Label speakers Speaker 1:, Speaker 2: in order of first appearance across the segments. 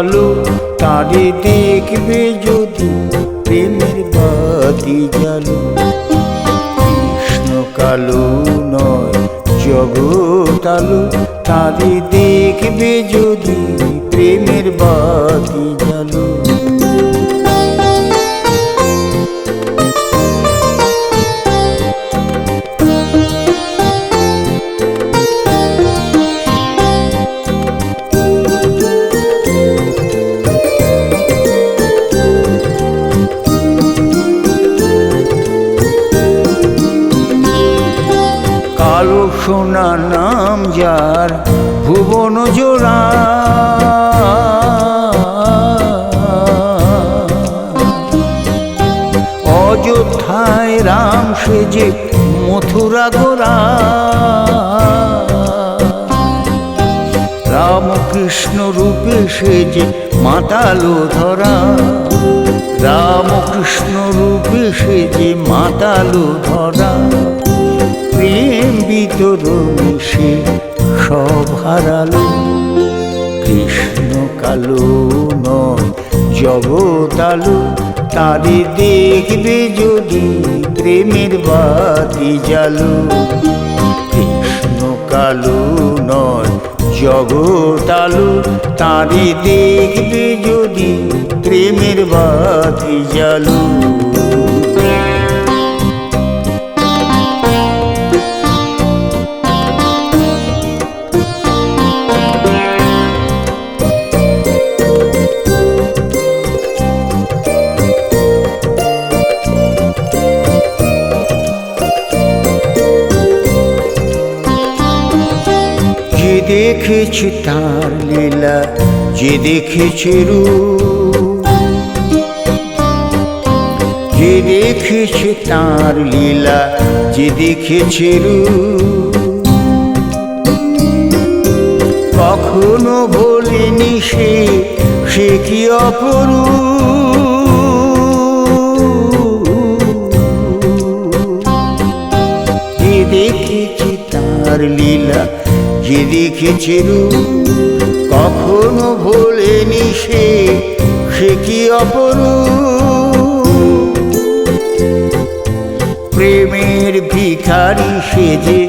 Speaker 1: কালো তারে দেখবে যদি প্রেমের বাতি জ্বালো। কৃষ্ণ কালো নয় জগৎ আলো, তারে দেখবে যদি প্রেমের বাতি জ্বালো। কালো সোনা নাম যার ভুবন জোড়া, অযোধ্যায় রাম সেজে মথুরা গোরা। রামকৃষ্ণ রূপে সেজে মাতালো ধরা, রামকৃষ্ণ রূপে সেজে মাতালো ধরা। প্রেম বিতরণে সে সব হারালো। কৃষ্ণ কালো নয় জগৎ আলো, তারে দেখবে যদি প্রেমের বাতি জ্বালো। কৃষ্ণ কালো নয় জগৎ আলো, তারে দেখবে যদি প্রেমের বাতি জ্বালো। যে দেখেছে তার লীলা, যে দেখেছে রূপ, যে দেখেছে তার লীলা, যে দেখেছে রূপ, কখনো ভোলেনি সে, সে কি অপরূপ। যে দেখেছে তার লীলা, যে দেখেছে রূপ, কখনো ভোলেনি সে, সে কি অপরূপ। প্রেমের ভিখারি সেজে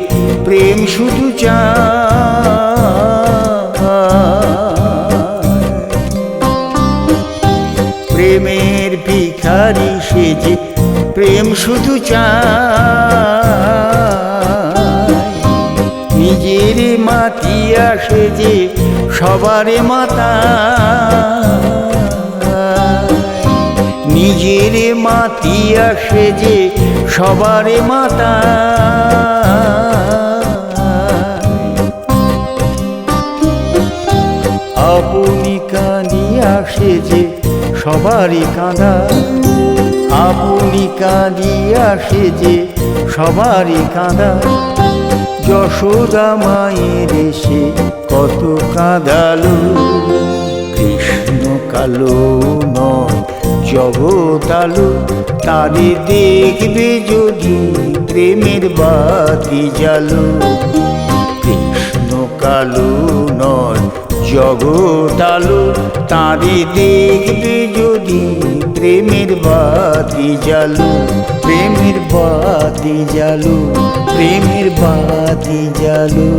Speaker 1: প্রেম শুধু চায়, প্রেমের ভিখারি সেজে প্রেম শুধু চায়। নিজের মাতিয়া সেজে সবারে মাতা, নিজের মাতিয়া সেজে সবারে মাতা। আপনি কাঁদিয়া সেজে সবারই কাঁদা, আপনি কাঁদিয়া সেজে সবারই কাঁদা। যশোদা মায়ের এসে কত কাঁদালো। কৃষ্ণ কালো নয় জগৎ আলো, তারে দেখবে যদি প্রেমের বাতি জ্বালো। কৃষ্ণ কালো নয় জগৎ আলো, তারে দেখবে যদি প্রেমের বাতি জ্বালো। প্রেমের বাতি জ্বালো, প্রেমের বাতি জ্বালো।